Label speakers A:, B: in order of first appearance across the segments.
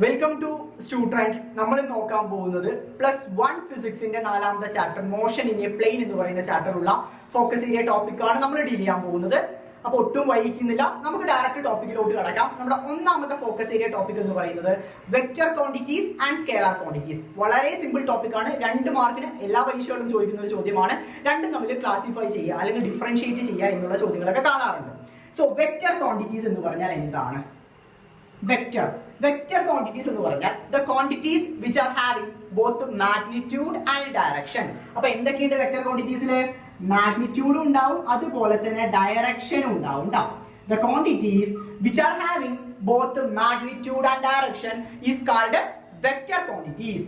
A: Welcome to student. നമ്മൾ നോക്കാൻ പോകുന്നത് +1 ഫിസിക്സിന്റെ 4ാമത്തെ chapter motion in a plane എന്ന് പറയുന്ന ചാപ്റ്ററുള്ള ഫോക്കസ് ഏരിയ ടോപ്പിക്കാണ് നമ്മൾ ഡീൽ ചെയ്യാൻ പോകുന്നത്. അപ്പോൾ ഒട്ടും വൈകിക്കുന്നില്ല, നമുക്ക് ഡയറക്റ്റ് ടോപ്പിക്കിലോട്ട് കടക്കാം. നമ്മുടെ ഒന്നാമത്തെ ഫോക്കസ് ഏരിയ ടോപ്പിക് എന്ന് പറയുന്നത് vector quantities and scalar quantities. വളരെ സിമ്പിൾ ടോപ്പിക്കാണ്. 2 മാർക്കിന് എല്ലാ പരീക്ഷകളും ചോദിക്കുന്ന ഒരു ചോദ്യമാണ്. രണ്ടും തമ്മിൽ ക്ലാസിഫൈ ചെയ്യുക അല്ലെങ്കിൽ ഡിഫറൻഷിയേറ്റ് ചെയ്യുക എന്നുള്ള ചോദ്യങ്ങളൊക്കെ കാണാറുണ്ട്. സോ വെക്റ്റർ ക്വാണ്ടിറ്റീസ് എന്ന് പറഞ്ഞാൽ എന്താണ്? Vector quantities എന്ന് പറഞ്ഞാൽ the quantities which are having both magnitude and direction. അപ്പോൾ എന്തൊക്കെയുണ്ട് വെക്റ്റർ ക്വാണ്ടിറ്റീസില്? മാഗ്നിറ്റ്യൂഡും ഉണ്ടാവും, അതുപോലെ തന്നെ ഡയറക്ഷനും ഉണ്ടാവും. The quantities which are having both magnitude and direction is called vector quantities.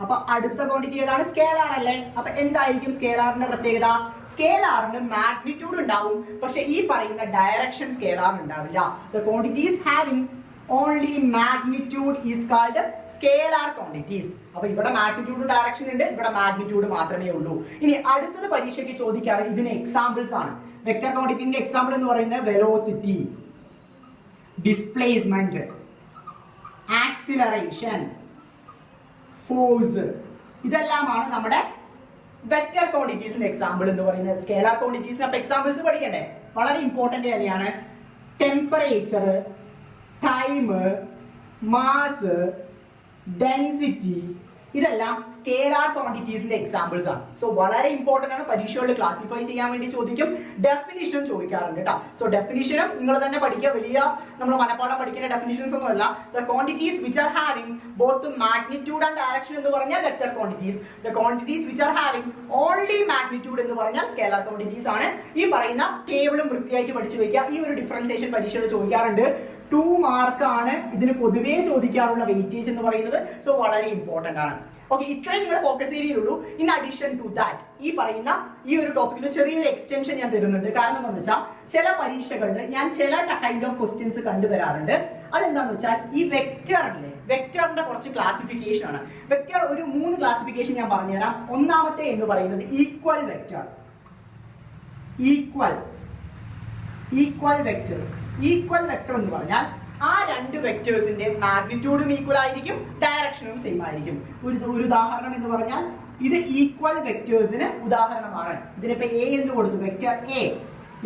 A: അപ്പൊ അടുത്ത ക്വാണ്ടിറ്റി ഏതാണ്? സ്കേലാർ അല്ലേ? അപ്പൊ എന്തായിരിക്കും സ്കേലാറിന്റെ പ്രത്യേകത? സ്കേലാറിന് മാഗ്നിറ്റ്യൂഡ് ഉണ്ടാവും, പക്ഷെ ഈ പറയുന്ന ഡയറക്ഷൻ സ്കേലാറിന് ഉണ്ടാവില്ല. The quantities having only magnitude is called scalar quantities. അപ്പൊ ഇവിടെ മാഗ്നിറ്റ്യൂഡും ഡയറക്ഷൻ ഉണ്ട്, ഇവിടെ മാഗ്നിറ്റ്യൂഡ് മാത്രമേ ഉള്ളൂ. ഇനി അടുത്തത് പരീക്ഷയ്ക്ക് ചോദിക്കാറ് ഇതിന് എക്സാമ്പിൾസ് ആണ്. വെക്റ്റർ ക്വാണ്ടിറ്റിന്റെ എക്സാമ്പിൾ എന്ന് പറയുന്നത് വെലോസിറ്റി, ഡിസ്പ്ലേസ്മെന്റ്, ആക്സിലറേഷൻ, ഫോഴ്സ്, ഇതെല്ലാമാണ് നമ്മുടെ വെക്റ്റർ ക്വാണ്ടിറ്റീസിന്റെ എക്സാമ്പിൾ എന്ന് പറയുന്നത്. സ്കേലാർ ക്വാണ്ടിറ്റീസിന് അപ്പൊ എക്സാമ്പിൾസ് പഠിക്കണ്ടേ? വളരെ ഇമ്പോർട്ടന്റ് തന്നെയാണ്. ടെമ്പറേച്ചർ, ടൈം, മാസ്, ഡെൻസിറ്റി, ഇതെല്ലാം സ്കേലാർ ക്വാണ്ടിറ്റീസിന്റെ എക്സാമ്പിൾസ് ആണ്. സോ വളരെ ഇമ്പോർട്ടന്റ് ആണ്. പരീക്ഷകളിൽ ക്ലാസിഫൈ ചെയ്യാൻ വേണ്ടി ചോദിക്കും. ഡെഫിനിഷനും ചോദിക്കാറുണ്ട് കേട്ടോ. സോ ഡെഫിനിഷനും നിങ്ങൾ തന്നെ പഠിക്കുക. വലിയ നമ്മൾ മനപ്പാഠം പഠിക്കുന്ന ഡെഫിനിഷൻസ് ഒന്നും അല്ല. The quantities which are having both magnitude and direction എന്ന് പറഞ്ഞാൽ vector quantities. The quantities which are having only magnitude എന്ന് പറഞ്ഞാൽ സ്കേലാർ ക്വാണ്ടിറ്റീസ് ആണ്. ഈ പറയുന്ന ടേബിളും വൃത്തിയായിട്ട് പഠിച്ചു വയ്ക്കുക. ഈ ഒരു ഡിഫറൻസിയേഷൻ പരീക്ഷകൾ ചോദിക്കാറുണ്ട്. 2 മാർക്കാണ് ഇതിന് പൊതുവേ ചോദിക്കാറുള്ള വെയിറ്റേജ് എന്ന് പറയുന്നത്. സോ വളരെ ഇമ്പോർട്ടന്റ് ആണ്. ഓക്കെ, ഇത്രയും നിങ്ങളുടെ ഫോക്കസ് ഏരിയയിലുള്ളൂ. ഇൻ അഡീഷൻ ടു ദാറ്റ് ഈ പറയുന്ന ഈ ഒരു ടോപ്പിക്കിൽ ചെറിയൊരു എക്സ്റ്റൻഷൻ ഞാൻ തരുന്നുണ്ട്. കാരണം എന്താണെന്ന് വെച്ചാൽ ചില പരീക്ഷകളിൽ ഞാൻ ചില കൈൻഡ് ഓഫ് ക്വസ്റ്റ്യൻസ് കണ്ടുവരാറുണ്ട്. അതെന്താന്ന് വെച്ചാൽ ഈ വെക്റ്ററിലെ വെക്റ്ററിന്റെ കുറച്ച് ക്ലാസിഫിക്കേഷൻ ആണ്. വെക്റ്റർ ഒരു 3 ക്ലാസിഫിക്കേഷൻ ഞാൻ പറഞ്ഞുതരാം. ഒന്നാമത്തെ എന്ന് പറയുന്നത് equal vector. Equal vectors. Equal vector എന്ന് പറഞ്ഞാൽ ആ 2 വെക്ടേഴ്സിന്റെ മാഗ്നിറ്റ്യൂഡും ഈക്വൽ ആയിരിക്കും, ഡയറക്ഷനും സെയിം ആയിരിക്കും. ഒരു ഉദാഹരണം എന്ന് പറഞ്ഞാൽ ഇത് ഈക്വൽ വെക്ടേഴ്സിന് ഉദാഹരണമാണ്. ഇതിനിപ്പോ എ എന്ന് കൊടുത്തു, വെക്ടർ എ.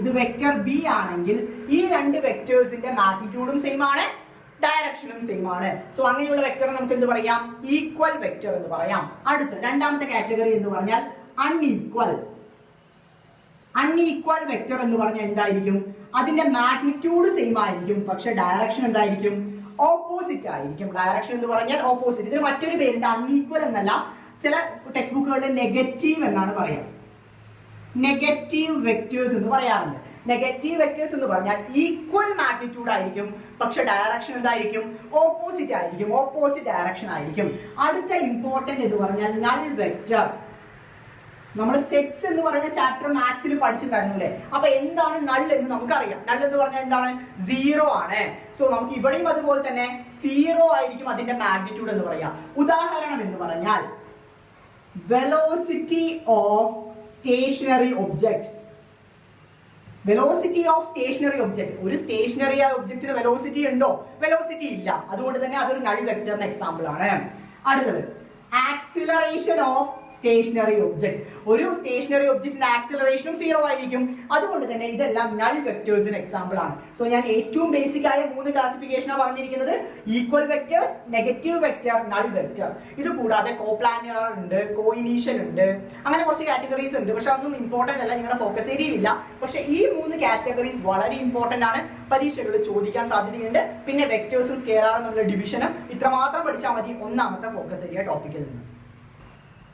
A: ഇത് വെക്ടർ ബി ആണെങ്കിൽ ഈ 2 വെക്ടേഴ്സിന്റെ മാഗ്നിറ്റ്യൂഡും സെയിം ആണ്, ഡയറക്ഷനും സെയിം ആണ്. സോ അങ്ങനെയുള്ള വെക്ടർ നമുക്ക് എന്ത് പറയാം? ഈക്വൽ വെക്ടർ എന്ന് പറയാം. അടുത്ത രണ്ടാമത്തെ കാറ്റഗറി എന്ന് പറഞ്ഞാൽ അൺഈക്വൽ വെക്ടർ എന്ന് പറഞ്ഞാൽ എന്തായിരിക്കും? അതിന്റെ മാഗ്നിറ്റ്യൂഡ് സെയിം ആയിരിക്കും, പക്ഷെ ഡയറക്ഷൻ എന്തായിരിക്കും? ഓപ്പോസിറ്റ് ആയിരിക്കും. ഡയറക്ഷൻ എന്ന് പറഞ്ഞാൽ ഓപ്പോസിറ്റ്. ഇതിന് മറ്റൊരു പേരുണ്ട്, അൺഈക്വൽ എന്നല്ല. ചില ടെക്സ്റ്റ് ബുക്കുകളിൽ നെഗറ്റീവ് എന്നാണ് പറയാം. നെഗറ്റീവ് വെക്ടേഴ്സ് എന്ന് പറയാറുണ്ട്. നെഗറ്റീവ് വെക്ടേഴ്സ് എന്ന് പറഞ്ഞാൽ ഈക്വൽ മാഗ്നിറ്റ്യൂഡ് ആയിരിക്കും, പക്ഷെ ഡയറക്ഷൻ എന്തായിരിക്കും? ഓപ്പോസിറ്റ് ആയിരിക്കും, ഓപ്പോസിറ്റ് ഡയറക്ഷൻ ആയിരിക്കും. അടുത്ത ഇമ്പോർട്ടന്റ് എന്ന് പറഞ്ഞാൽ നൾ വെക്ടർ. നമ്മൾ സെറ്റ്സ് എന്ന് പറഞ്ഞ ചാപ്റ്റർ മാത്സിൽ പഠിച്ചിട്ടുണ്ടായിരുന്നു അല്ലേ? അപ്പൊ എന്താണ് നൾ എന്ന് നമുക്കറിയാം. നൾ എന്ന് പറഞ്ഞാൽ എന്താണ്? 0 ആണ്. സോ നമുക്ക് ഇവിടെയും അതുപോലെ തന്നെ 0 ആയിരിക്കും അതിന്റെ മാഗ്നിറ്റ്യൂഡ് എന്ന് പറയാം. ഉദാഹരണം എന്ന് പറഞ്ഞാൽ velocity of stationary object. Velocity of stationary object. ഒരു സ്റ്റേഷനറി ഒബ്ജക്റ്റിന് വെലോസിറ്റി ഉണ്ടോ? വെലോസിറ്റി ഇല്ല. അതുകൊണ്ട് തന്നെ അതൊരു നൾ വെക്ടറിന്റെ എക്സാമ്പിൾ ആണ്. അടുത്തത് ആക്സിലറേഷൻ ഓഫ് സ്റ്റേഷനറി ഒബ്ജക്ട്. ഒരു സ്റ്റേഷനറി ഒബ്ജക്റ്റിന്റെ ആക്സിലറേഷനും 0 ആയിരിക്കും. അതുകൊണ്ട് തന്നെ ഇതെല്ലാം നൾ വെക്ടേഴ്സിന് എക്സാമ്പിൾ ആണ്. സോ ഞാൻ ഏറ്റവും ബേസിക് ആയ 3 ക്ലാസിഫിക്കേഷനാണ് പറഞ്ഞിരിക്കുന്നത്. Equal vectors, negative vector, null vector. ഇത് കൂടാതെ കോപ്ലാനർ ഉണ്ട്, കോഇനീഷ്യൽ ഉണ്ട്, അങ്ങനെ കുറച്ച് കാറ്റഗറീസ് ഉണ്ട്. പക്ഷെ അതൊന്നും ഇമ്പോർട്ടന്റ് അല്ല, നിങ്ങളുടെ ഫോക്കസ് ഏരിയയിലില്ല. പക്ഷെ ഈ 3 കാറ്റഗറീസ് വളരെ ഇമ്പോർട്ടന്റ് ആണ്, പരീക്ഷകളിൽ ചോദിക്കാൻ സാധ്യതയുണ്ട്. പിന്നെ വെക്ടേഴ്സും സ്കേലാറും തമ്മിലുള്ള ഡിവിഷനും ഇത്രമാത്രം പഠിച്ചാൽ മതി ഒന്നാമത്തെ ഫോക്കസ് ഏരിയ ടോപ്പിക്കിൽ നിന്ന്.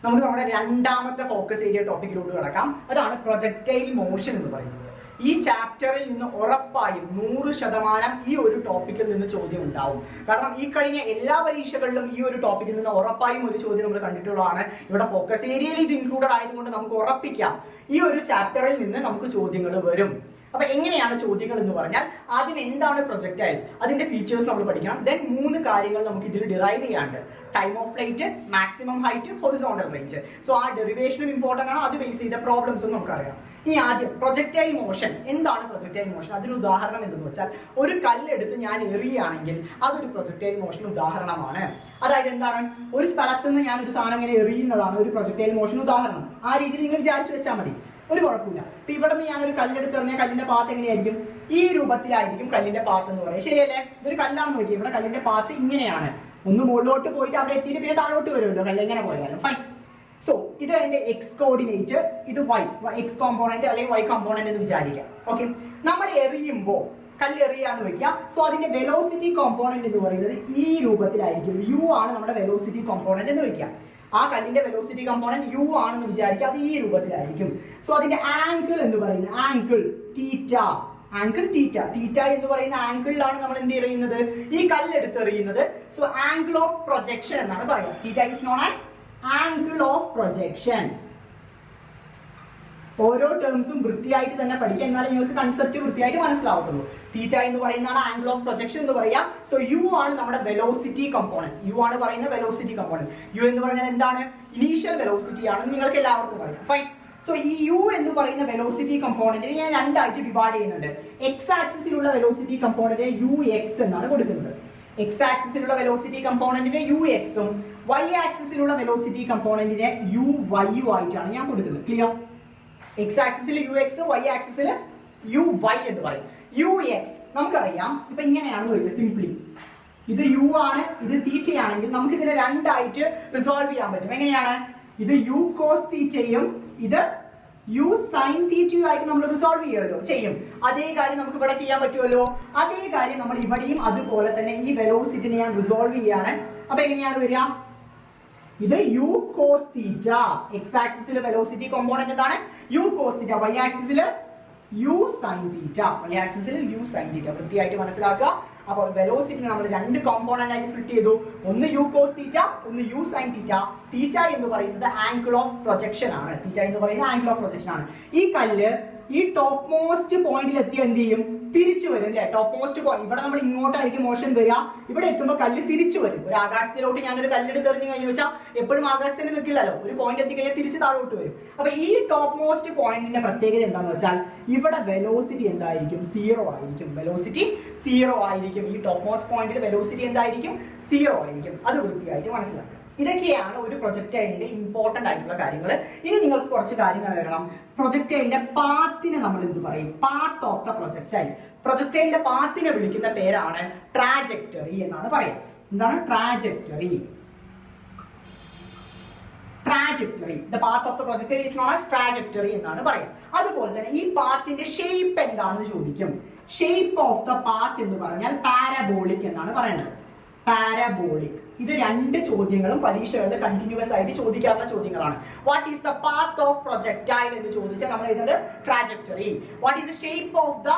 A: നമുക്ക് നമ്മുടെ രണ്ടാമത്തെ ഫോക്കസ് ഏരിയ ടോപ്പിക്കിലോട്ട് കിടക്കാം. അതാണ് പ്രൊജക്ടൈൽ മോഷൻ എന്ന് പറയുന്നത്. ഈ ചാപ്റ്ററിൽ നിന്ന് ഉറപ്പായും 100% ഈ ഒരു ടോപ്പിക്കിൽ നിന്ന് ചോദ്യം ഉണ്ടാവും. കാരണം ഈ കഴിഞ്ഞ എല്ലാ പരീക്ഷകളിലും ഈ ഒരു ടോപ്പിക്കിൽ നിന്ന് ഉറപ്പായും ഒരു ചോദ്യം നമ്മൾ കണ്ടിട്ടുള്ളതാണ്. ഇവിടെ ഫോക്കസ് ഏരിയയിൽ ഇത് ഇൻക്ലൂഡഡ് ആയതുകൊണ്ട് നമുക്ക് ഉറപ്പിക്കാം ഈ ഒരു ചാപ്റ്ററിൽ നിന്ന് നമുക്ക് ചോദ്യങ്ങൾ വരും. അപ്പൊ എങ്ങനെയാണ് ചോദ്യങ്ങൾ എന്ന് പറഞ്ഞാൽ ആദ്യം എന്താണ് പ്രൊജക്ടൈൽ, അതിന്റെ ഫീച്ചേഴ്സ് നമ്മൾ പഠിക്കണം. ദെൻ 3 കാര്യങ്ങൾ നമുക്ക് ഇതിൽ ഡിറൈവ് ചെയ്യാണ്ട്. Time of flight, maximum height, horizontal range. So ആ ഡെറിവേഷനും ഇമ്പോർട്ടന്റ് ആണ്. അത് ബേസ് ചെയ്ത പ്രോബ്ലംസും നമുക്കറിയാം. ഇനി ആദ്യം പ്രൊജക്ടൈൽ മോഷൻ. എന്താണ് പ്രൊജക്ടൈൽ മോഷൻ? അതിന് ഉദാഹരണം എന്തെന്ന് വെച്ചാൽ ഒരു കല്ലെടുത്ത് ഞാൻ എറിയുകയാണെങ്കിൽ അതൊരു പ്രൊജക്ടൈൽ മോഷൻ ഉദാഹരണമാണ്. അതായത് എന്താണ്, ഒരു സ്ഥലത്ത് നിന്ന് ഞാൻ ഒരു സാധനം ഇങ്ങനെ എറിയുന്നതാണ് ഒരു പ്രൊജക്ടൈൽ മോഷൻ ഉദാഹരണം. ആ രീതിയിൽ നിങ്ങൾ വിചാരിച്ചു വെച്ചാൽ മതി, ഒരു കുഴപ്പമില്ല. ഇപ്പൊ ഇവിടെ നിന്ന് ഞാനൊരു കല്ലെടുത്ത് എറിഞ്ഞാൽ കല്ലിന്റെ പാത്ത് എങ്ങനെയായിരിക്കും? ഈ രൂപത്തിലായിരിക്കും കല്ലിന്റെ പാത്ത് എന്ന് പറയുന്നത്, ശരിയല്ലേ? ഇതൊരു കല്ലാണെന്ന് നോക്കി, ഇവിടെ കല്ലിന്റെ പാത്ത് ഇങ്ങനെയാണ്. ഒന്ന് മുകളിലോട്ട് പോയിട്ട് അവിടെ എത്തിയിട്ട് പിന്നെ താഴോട്ട് വരുമല്ലോ കല്ല്, എങ്ങനെ പോയാലും ഫൈൻ. സോ ഇത് അതിന്റെ എക്സ് കോർഡിനേറ്റ്, ഇത് എക്സ് കോമ്പോണന്റ് അല്ലെങ്കിൽ വൈ കോമ്പോണന്റ് എന്ന് വിചാരിക്കാം. ഓക്കെ, നമ്മൾ എറിയുമ്പോൾ കല്ല് എറിയാന്ന് വെക്കുക. സോ അതിന്റെ വെലോസിറ്റി കോമ്പോണന്റ് എന്ന് പറയുന്നത് ഈ രൂപത്തിലായിരിക്കും. യു ആണ് നമ്മുടെ വെലോസിറ്റി കോമ്പോണന്റ് എന്ന് വെക്കുക. ആ കല്ലിന്റെ വെലോസിറ്റി കോമ്പോണന്റ് യു ആണെന്ന് വിചാരിക്കുക, അത് ഈ രൂപത്തിലായിരിക്കും. സോ അതിന്റെ ആംഗിൾ എന്ന് പറയുന്നത് ആംഗിൾ തീറ്റ, ആംഗിൾ തീറ്റ. തീറ്റ എന്ന് പറയുന്ന ആംഗിളിലാണ് നമ്മൾ എന്ത് ചെയ്യുന്നത്, ഈ കല്ലെടുത്ത് എറിയുന്നത്. സോ ആംഗിൾ ഓഫ് പ്രൊജക്ഷൻ എന്നാണ് പറയുക. Theta is known as angle of projection. ഓരോ ടേംസും വൃത്തിയായിട്ട് തന്നെ പഠിക്കുക, എന്നാലും നിങ്ങൾക്ക് കൺസെപ്റ്റ് വൃത്തിയായിട്ട് മനസ്സിലാവത്തുള്ളൂ. തീറ്റ എന്ന് പറയുന്നതാണ് ആംഗിൾ ഓഫ് പ്രൊജക്ഷൻ എന്ന് പറയാം. സോ യു ആണ് നമ്മുടെ വെലോസിറ്റി കമ്പോണന്റ്. യു ആണ് പറയുന്ന വെലോസിറ്റി കമ്പോണന്റ്. യു എന്ന് പറഞ്ഞാൽ എന്താണ്? ഇനീഷ്യൽ വെലോസിറ്റി ആണെന്ന് നിങ്ങൾക്ക് എല്ലാവർക്കും അറിയാം. ഫൈൻ. സോ ഈ യു എന്ന് പറയുന്ന വെലോസിറ്റി കമ്പോണന്റിനെ ഞാൻ രണ്ടായിട്ട് ഡിവൈഡ് ചെയ്യുന്നുണ്ട്. എക്സ് ആക്സിസിലുള്ള വെലോസിറ്റി കമ്പോണന്റിനെ യു എക്സ് എന്നാണ് കൊടുക്കുന്നത്. എക്സ് ആക്സിസിലുള്ള വെലോസിറ്റി കമ്പോണന്റിനെ യു എക്സും വൈ ആക്സിസിലുള്ള വെലോസിറ്റി കമ്പോണന്റിനെ യു വൈയും ആയിട്ടാണ് ഞാൻ കൊടുക്കുന്നത്. ക്ലിയർ? എക്സ് ആക്സിസിൽ യു എക്സ്, വൈ ആക്സിസിൽ യു വൈ എന്ന് പറയും. യു എക്സ് നമുക്കറിയാം, ഇപ്പൊ ഇങ്ങനെയാണ് വരുന്നത് സിംപ്ലി. ഇത് യു ആണ്, ഇത് തീറ്റയാണെങ്കിൽ നമുക്ക് ഇതിനെ രണ്ടായിട്ട് റിസോൾവ് ചെയ്യാൻ പറ്റും. എങ്ങനെയാണ്? ഇത് യു കോസ് തീറ്റയും ഇത് യു സൈൻ തീറ്റയും ആയിട്ട് നമ്മൾ റിസോൾവ് ചെയ്യുമല്ലോ, ചെയ്യും. അതേ കാര്യം നമുക്ക് ഇവിടെ ചെയ്യാൻ പറ്റുമല്ലോ. അതേ കാര്യം നമ്മൾ ഇവിടെയും അതുപോലെ തന്നെ ഈ വെലോസിറ്റിനെ ഞാൻ റിസോൾവ് ചെയ്യാണ്. അപ്പൊ എങ്ങനെയാണ് വരിക? ഇത് യു കോസ് തീറ്റ. എക്സ് ആക്സിസിൽ വെലോസിറ്റി കോമ്പോണന്റ് എന്താണ്? U cos theta. വൈ ആക്സിസിൽ യു സൈൻ തീറ്റ. വൈ ആക്സിസിൽ യു സൈൻ തീറ്റ. വൃത്തിയായിട്ട് മനസ്സിലാക്കുക. അപ്പോൾ വെലോസിറ്റി നമ്മൾ രണ്ട് കോമ്പോണന്റ് ആയിട്ട് സ്പ്ലിറ്റ് ചെയ്തു. ഒന്ന് യു കോസ് തീറ്റ, ഒന്ന് യു സൈൻ തീറ്റ. തീറ്റ എന്ന് പറയുന്നത് ആംഗിൾ ഓഫ് പ്രൊജക്ഷൻ ആണ്. തീറ്റ എന്ന് പറയുന്നത് ആംഗിൾ ഓഫ് പ്രൊജക്ഷൻ ആണ്. ഈ കല്ല് ഈ ടോപ്പ് മോസ്റ്റ് പോയിന്റിൽ എത്തി എന്ത് ചെയ്യും? തിരിച്ചു വരും അല്ലെ? ടോപ്പ് മോസ്റ്റ് പോയിന്റ്, ഇവിടെ നമ്മൾ ഇങ്ങോട്ടായിരിക്കും മോഷൻ വരിക. ഇവിടെ എത്തുമ്പോൾ കല്ല് തിരിച്ചു വരും. ഒരു ആകാശത്തിലോട്ട് ഞാനൊരു കല്ലെടുത്ത് എറിഞ്ഞു കഴിഞ്ഞു വെച്ചാൽ എപ്പോഴും ആകാശത്തിന് നിൽക്കില്ലല്ലോ. ഒരു പോയിന്റ് എത്തിക്കഴിഞ്ഞാൽ തിരിച്ച് താഴോട്ട് വരും. അപ്പൊ ഈ ടോപ്പ് മോസ്റ്റ് പോയിന്റിന്റെ പ്രത്യേകത എന്താണെന്ന് വെച്ചാൽ ഇവിടെ വെലോസിറ്റി എന്തായിരിക്കും? സീറോ ആയിരിക്കും. വെലോസിറ്റി സീറോ ആയിരിക്കും. ഈ ടോപ്പ് മോസ്റ്റ് പോയിന്റിൽ വെലോസിറ്റി എന്തായിരിക്കും? സീറോ ആയിരിക്കും. അത് വൃത്തിയായിട്ട് മനസ്സിലാക്കുക. ഇതൊക്കെയാണ് ഒരു പ്രൊജക്ടൈലിന്റെ ഇമ്പോർട്ടന്റ് ആയിട്ടുള്ള കാര്യങ്ങൾ. ഇനി നിങ്ങൾക്ക് കുറച്ച് കാര്യങ്ങൾ വരണം. പ്രൊജക്ടൈലിന്റെ പാത്തിനെ നമ്മൾ എന്ത് പറയും? Part of the projectile. പ്രൊജക്ടൈലിന്റെ പാത്തിനെ വിളിക്കുന്ന പേരാണ് ട്രാജക്ടറി എന്നാണ് പറയുക. എന്താണ് trajectory? Trajectory. The path of the projectile is known as trajectory എന്നാണ് പറയുക. അതുപോലെ തന്നെ ഈ പാത്തിന്റെ ഷേപ്പ് എന്താണെന്ന് ചോദിക്കും. ഷേപ്പ് ഓഫ് ദ പാത്ത് എന്ന് പറഞ്ഞാൽ പാരബോളിക് എന്നാണ് പറയുന്നത്. പാരബോളിക്. ഇത് രണ്ട് ചോദ്യങ്ങളും പരീക്ഷകളിൽ കണ്ടിന്യൂസ് ആയിട്ട് ചോദിക്കാവുന്ന ചോദ്യങ്ങളാണ്. What is the path of projectile എന്ന് ചോദിച്ചാൽ നമ്മൾ എഴുതുന്നത് trajectory. What is the shape of the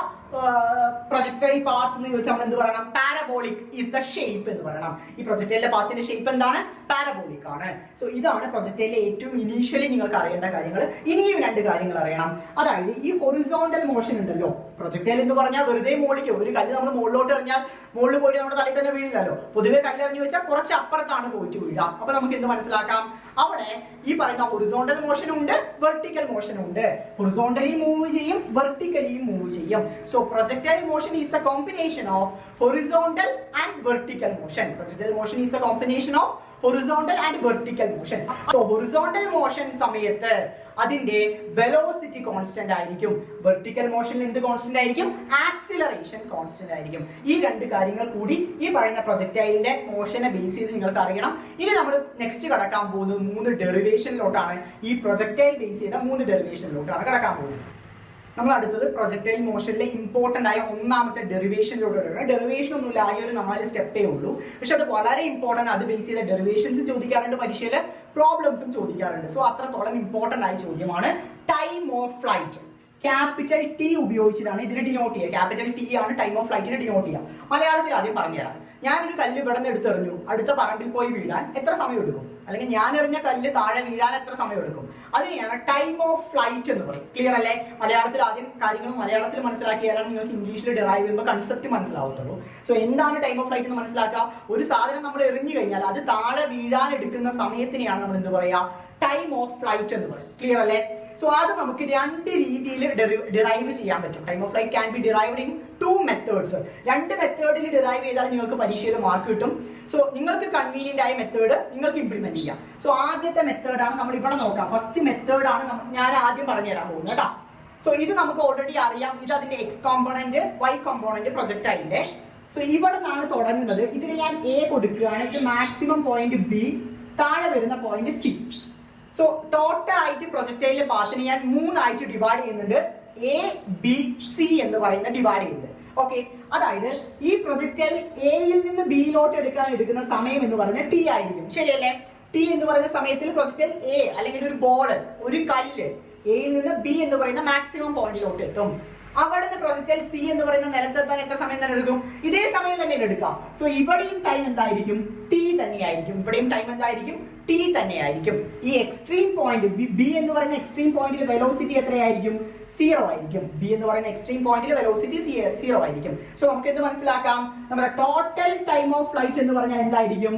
A: projectile path എന്ന് ചോദിച്ചാൽ നമ്മൾ എന്ത് പറയണം? പാരബോളിക് ഈസ് ദ ഷേപ്പ് എന്ന് പറയണം. ഈ പ്രൊജക്ടൈലിന്റെ പാത്തിന്റെ ഷേപ്പ് എന്താണ്? പാരബോളിക് ആണ്. സോ ഇതാണ് പ്രൊജക്ടൈലിലെ ഏറ്റവും ഇനീഷ്യലി നിങ്ങൾക്ക് അറിയേണ്ട കാര്യങ്ങൾ. ഇനിയും രണ്ട് കാര്യങ്ങൾ അറിയണം. അതായത് ഈ ഹൊറിസോണ്ടൽ മോഷൻ ഉണ്ടല്ലോ. പ്രൊജക്ടൈൽ എന്ന് പറഞ്ഞാൽ വെറുതെ മോളിക്കോ, ഒരു കല്ല് നമ്മൾ മുകളിലോട്ട് എറിഞ്ഞാൽ മുകളിൽ പോയിട്ട് നമ്മുടെ തലയിൽ തന്നെ വീഴില്ലല്ലോ. പൊതുവെ കല്ലെറിഞ്ഞു വെച്ചാൽ കുറച്ച് അപ്പുറത്താണ് പോയിട്ട് വീഴുക. അപ്പൊ നമുക്ക് എന്ത് മനസ്സിലാക്കാം? അവിടെ ഈ പറയുന്ന ഹൊറിസോണ്ടൽ മോഷൻ ഉണ്ട്, വെർട്ടിക്കൽ മോഷൻ ഉണ്ട്. ഹൊറിസോണ്ടലി മൂവ് ചെയ്യും, വെർട്ടിക്കലി മൂവ് ചെയ്യും. So projectile motion is the combination of horizontal and vertical motion. Projectile motion is the combination of horizontal and vertical motion. So horizontal motion സമയത്ത് അതിന്റെ velocity constant ആയിരിക്കും. Vertical മോഷനിൽ എന്ത് constant ആയിരിക്കും? Acceleration constant ആയിരിക്കും. ഈ രണ്ട് കാര്യങ്ങൾ കൂടി ഈ പറയുന്ന പ്രൊജക്ടൈലിന്റെ മോഷനെ ബേസ് ചെയ്ത് നിങ്ങൾക്ക് അറിയണം. ഇനി നമ്മൾ നെക്സ്റ്റ് കടക്കാൻ പോകുന്നത് 3 ഡെറിവേഷനിലോട്ടാണ്. ഈ പ്രൊജക്ടൈൽ ബേസ് ചെയ്ത 3 ഡെറിവേഷനിലോട്ടാണ് കടക്കാൻ പോകുന്നത്. നമ്മൾ അടുത്തത് പ്രൊജക്ടൈൽ മോഷനിലെ ഇമ്പോർട്ടന്റ് ആയ ഒന്നാമത്തെ ഡെറിവേഷനിലൂടെ വരണം. ഡെറിവേഷൻ ഒന്നുമില്ല, ആകെ ഒരു 4 സ്റ്റെപ്പേ ഉള്ളൂ. പക്ഷെ അത് വളരെ ഇമ്പോർട്ടന്റ്. അത് ബേസ് ചെയ്ത ഡെറിവേഷൻസ് ചോദിക്കാറുണ്ട്, പരീക്ഷയിൽ പ്രോബ്ലംസും ചോദിക്കാറുണ്ട്. സോ അത്രത്തോളം ഇമ്പോർട്ടന്റ് ആയ ചോദ്യമാണ്. Time of flight capital T ഉപയോഗിച്ചിട്ടാണ് ഇതിനെ ഡിനോട്ട് ചെയ്യുക. ക്യാപിറ്റൽ ടി ആണ് ടൈം ഓഫ് ഫ്ലൈറ്റിനെ ഡിനോട്ട് ചെയ്യുക. മലയാളത്തിൽ ആദ്യം പറഞ്ഞുതരാം. ഞാനൊരു കല്ല് ഇവിടെ നിന്ന് എടുത്തെറിഞ്ഞു, അടുത്ത പറമ്പിൽ പോയി വീഴാൻ എത്ര സമയം എടുക്കും? അല്ലെങ്കിൽ ഞാൻ എറിഞ്ഞ കല്ല് താഴെ വീഴാൻ എത്ര സമയം എടുക്കും? അതിനെയാണ് ടൈം ഓഫ് ഫ്ലൈറ്റ് എന്ന് പറയും. ക്ലിയർ അല്ലേ? മലയാളത്തിൽ ആദ്യം കാര്യങ്ങൾ മലയാളത്തിൽ മനസ്സിലാക്കിയാലാണ് നിങ്ങൾക്ക് ഇംഗ്ലീഷിൽ ഡിറൈവ് ചെയ്യുമ്പോൾ കൺസെപ്റ്റ് മനസ്സിലാവത്തുള്ളൂ. സോ എന്താണ് ടൈം ഓഫ് ഫ്ലൈറ്റ് എന്ന് മനസ്സിലാക്കുക. ഒരു സാധനം നമ്മൾ എറിഞ്ഞു കഴിഞ്ഞാൽ അത് താഴെ വീഴാൻ എടുക്കുന്ന സമയത്തിനെയാണ് നമ്മൾ എന്ത് പറയുക? ടൈം ഓഫ് ഫ്ലൈറ്റ് എന്ന് പറയും. ക്ലിയർ അല്ലേ? സോ അത് നമുക്ക് രണ്ട് രീതിയിൽ ഡിറൈവ് ചെയ്യാൻ പറ്റും. Time of flight can be derived in 2 methods. രണ്ട് മെത്തേഡിൽ ഡിറൈവ് ചെയ്താൽ നിങ്ങൾക്ക് പരീക്ഷയിൽ മാർക്ക് കിട്ടും. സോ നിങ്ങൾക്ക് കൺവീനിയന്റ് ആയ മെത്തേഡ് നിങ്ങൾക്ക് ഇംപ്ലിമെന്റ് ചെയ്യാം. സോ ആദ്യത്തെ മെത്തേഡാണ് നമ്മൾ ഇവിടെ നോക്കാം. ഫസ്റ്റ് മെത്തേഡാണ് ഞാൻ ആദ്യം പറഞ്ഞു തരാൻ പോകുന്നത് കേട്ടോ. സോ ഇത് നമുക്ക് ഓൾറെഡി അറിയാം. ഇത് അതിന്റെ X component Y component project ആയില്ലേ. സോ ഇവിടെ നിന്നാണ് തുടങ്ങുന്നത്. ഇതിന് ഞാൻ എ കൊടുക്കുകയാണ്. ഇത് മാക്സിമം പോയിന്റ് ബി, താഴെ വരുന്ന പോയിന്റ് സി. സോ ടോട്ടൽ ആയിട്ട് പ്രൊജക്ടൈലിന്റെ പാത്തിനെ ഞാൻ 3 ആയിട്ട് ഡിവൈഡ് ചെയ്യുന്നുണ്ട്. എ ബി സി എന്ന് പറയുന്ന ഡിവൈഡ് ചെയ്യുന്നുണ്ട്. ഓക്കെ, അതായത് ഈ പ്രൊജക്ടൈൽ എയിൽ നിന്ന് ബിയിലോട്ട് എടുക്കുന്ന സമയം എന്ന് പറഞ്ഞാൽ ടി ആയിരിക്കും. ശരിയല്ലേ? ടി എന്ന് പറയുന്ന സമയത്തിൽ പ്രൊജക്ടൈൽ എ അല്ലെങ്കിൽ ഒരു ബോള്, ഒരു കല്ല് എയിൽ നിന്ന് ബി എന്ന് പറയുന്ന മാക്സിമം പോയിന്റിലോട്ട് എത്തും. അവിടെ നിന്ന് പ്രൊജക്ടൈൽ സി എന്ന് പറയുന്ന നിലത്തെത്താൻ എത്ര സമയം തന്നെ എടുക്കും? ഇതേ സമയം തന്നെ എടുക്കാം. സോ ഇവിടെയും ടൈം എന്തായിരിക്കും? ടി തന്നെയായിരിക്കും. ഇവിടെയും ടൈം എന്തായിരിക്കും? ടി തന്നെയായിരിക്കും. ഈ എക്സ്ട്രീം പോയിന്റ് ബി എന്ന് പറയുന്ന എക്സ്ട്രീം പോയിന്റിൽ വെലോസിറ്റി എത്രയായിരിക്കും? 0 ആയിരിക്കും. ബി എന്ന് പറയുന്ന എക്സ്ട്രീം പോയിന്റിൽ വെലോസിറ്റി 0 ആയിരിക്കും. സോ നമുക്ക് എന്ത് മനസ്സിലാക്കാം? നമ്മുടെ ടോട്ടൽ ടൈം ഓഫ് ഫ്ലൈറ്റ് എന്ന് പറഞ്ഞാൽ എന്തായിരിക്കും?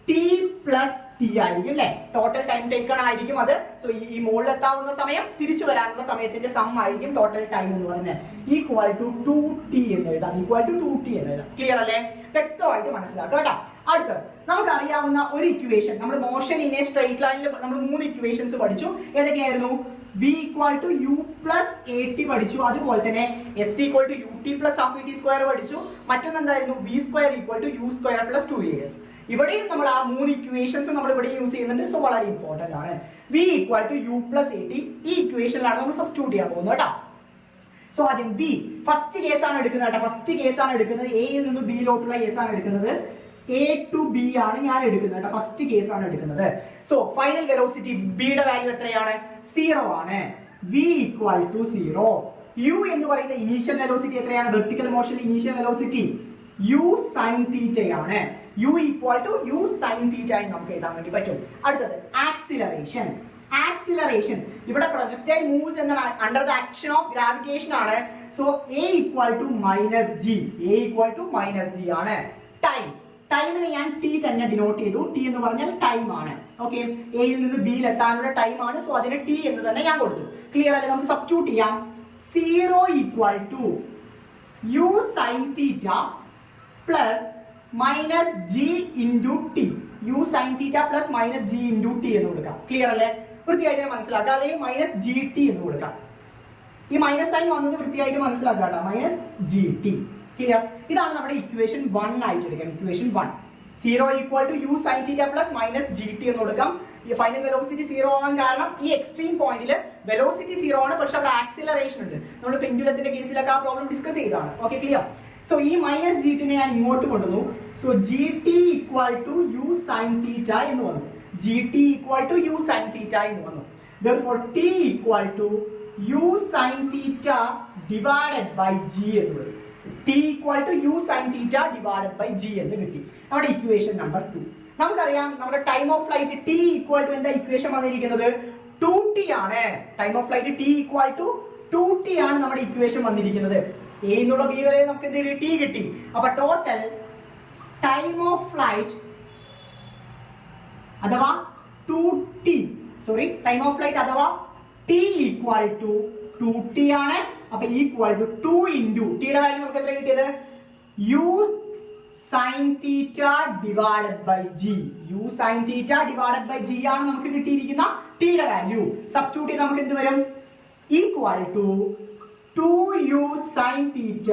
A: ടി പ്ലസ് ടി ആയിരിക്കും അല്ലെ? ടോട്ടൽ ടൈം ടേക്കൺ ആയിരിക്കും അത്. സോ ഈ മുകളിലെത്താവുന്ന സമയം തിരിച്ചു വരാനുള്ള സമയത്തിന്റെ സം ആയിരിക്കും ടോട്ടൽ ടൈം എന്ന് പറയുന്നത്. ഈക്വൽ ടു 2t എന്ന് എഴുതാം. ഈക്വൽ ടു 2t എന്ന് എഴുതാം. ക്ലിയർ അല്ലേ? വ്യക്തമായിട്ട് മനസ്സിലാക്കുക കേട്ടോ. അടുത്തത് നമുക്ക് അറിയാവുന്ന ഒരു ഇക്വേഷൻ, നമ്മൾ മോഷൻ ഇൻ എ സ്ട്രെയിറ്റ് ലൈനിൽ നമ്മൾ 3 ഇക്വേഷൻസ് പഠിച്ചു. ഏതൊക്കെയായിരുന്നു? v equal to u plus at പഠിച്ചു. അതുപോലെ തന്നെ s equal to ut plus half et square പഠിച്ചു. മറ്റൊന്ന് എന്തായിരുന്നു? v square equal to u square plus 2as. ഇവിടെയും നമ്മൾ ആ 3 ഇക്വേഷൻസ് നമ്മൾ ഇവിടെ യൂസ് ചെയ്യുന്നുണ്ട്. സോ വളരെ ഇമ്പോർട്ടന്റ് ആണ്. v equal to u plus at ഈ ഇക്വേഷനിലാണ് നമ്മൾ സബ്സ്റ്റിറ്റ്യൂട്ട് ചെയ്യാൻ പോകുന്നത് കേട്ടോ. സോ ആദ്യം v ഫസ്റ്റ് കേസ് ആണ് എടുക്കുന്നത് കേട്ടോ. ഫസ്റ്റ് കേസ് ആണ് എടുക്കുന്നത്. എയിൽ നിന്ന് ബിയിലോട്ടുള്ള കേസ് ആണ് എടുക്കുന്നത്. എ ടു ബി ആണ് ഞാൻ എടുക്കുന്നത് കേട്ടോ. ഫസ്റ്റ് കേസ് ആണ് എടുക്കുന്നത്. സോ ഫൈനൽ വെലോസിറ്റി ബിയുടെ വാല്യൂ എത്രയാണ്? 0 ആണ്. v equal to 0. u എന്ന് പറയുന്ന ഇനീഷ്യൽ വെലോസിറ്റി എത്രയാണ്? വെർട്ടിക്കൽ മോഷനിൽ ഇനീഷ്യൽ വെലോസിറ്റി u sin θ ആണ്. u equal to u sin θ എന്ന് നമുക്ക് എഴുതാൻ വേണ്ടി പറ്റും. അടുത്തത് ആക്സിലറേഷൻ. ആക്സിലറേഷൻ ഇവിടെ പ്രൊജക്ടൈൽ മൂവ്സ് എന്നാണ് under the action of gravitation ആണ്. So a equal to -g. a equal to -g ആണ്. ടൈം, ടൈമിനെ ഞാൻ ടി തന്നെ ഡിനോട്ട് ചെയ്തു. ടി എന്ന് പറഞ്ഞാൽ ടൈം ആണ്. ഓക്കെ, എയിൽ നിന്ന് ബിയിൽ എത്താനുള്ള ടൈം ആണ്. സോ അതിന് ടി എന്ന് തന്നെ ഞാൻ കൊടുത്തു. ക്ലിയർ അല്ലേ? നമുക്ക് സബ്സ്റ്റിറ്റ്യൂട്ട് ചെയ്യാം. 0 equal to u sin θ plus -g into t. u sin θ plus -g into T എന്ന് കൊടുക്കാം. ക്ലിയർ അല്ലേ? വൃത്തിയായിട്ട് മനസ്സിലാക്കാം. അല്ലെങ്കിൽ -gt എന്ന് കൊടുക്കാം. ഈ മൈനസ് സൈൻ വന്നത് വൃത്തിയായിട്ട് മനസ്സിലാക്കാം കേട്ടോ. -gt. ക്ലിയർ? ഇതാണ് നമ്മുടെ ഇക്വേഷൻ 1 ആയിട്ട് എടുക്കാം. Equation 1 0 equal to u sin θ plus -gt എന്ന് കൊടുക്കാം. ഈ ഫൈനൽ വെലോസിറ്റി 0 ആവാൻ കാരണം ഈ എക്സ്ട്രീം പോയിന്റിൽ വെലോസിറ്റി 0 ആണ്, പക്ഷെ അവിടെ ആക്സിലറേഷൻ ഉണ്ട്. നമ്മൾ പെൻഡുലത്തിന്റെ കേസിലൊക്കെ ആ പ്രോബ്ലം ഡിസ്കസ് ചെയ്തതാണ്. Okay, clear? സോ ഈ -gt നെ ഞാൻ ഇങ്ങോട്ട് കൊണ്ടുവന്നു. So gt equal to u sin θ എന്ന് വന്നു. gt equal to u sin θ എന്ന് വന്നു. therefore t equal to u sin θ divided by g എന്ന് വരും. t equal to u sin θ divided by g എന്ന് കിട്ടി. നമ്മുടെ ഇക്വേഷൻ നമ്പർ 2. നമുക്കറിയാം നമ്മുടെ time of flight t equal to എന്താ ഇക്വേഷൻ വന്നിരിക്കുന്നത്? 2t ആണ്. Time of flight t equal to 2t ആണ് നമ്മുടെ ഇക്വേഷൻ വന്നിരിക്കുന്നത്. a എന്നുള്ള b വരെ നമുക്ക് എന്ത് കിട്ടി? t കിട്ടി. അപ്പൊ ടോട്ടൽ ടൈം ഓഫ് ഫ്ലൈറ്റ് അഥവാ 2t, sorry, time of flight അഥവാ t ഈക്വൽ ടു 2t ആണ്. അപ്പൊ ഈക്വൽ ടു 2 ഇൻറ്റു ടിയുടെ വാല്യൂ നമുക്ക് എത്ര കിട്ടിയത്? u sin θ divided by g. u sin θ divided by g ആണ് നമുക്ക് കിട്ടിയിരിക്കുന്ന ടിയുടെ വാല്യൂ. സബ്സ്റ്റിറ്റ്യൂട്ട് ചെയ്ത് നമുക്ക് എന്ത് വരും? Equal to 2u sin θ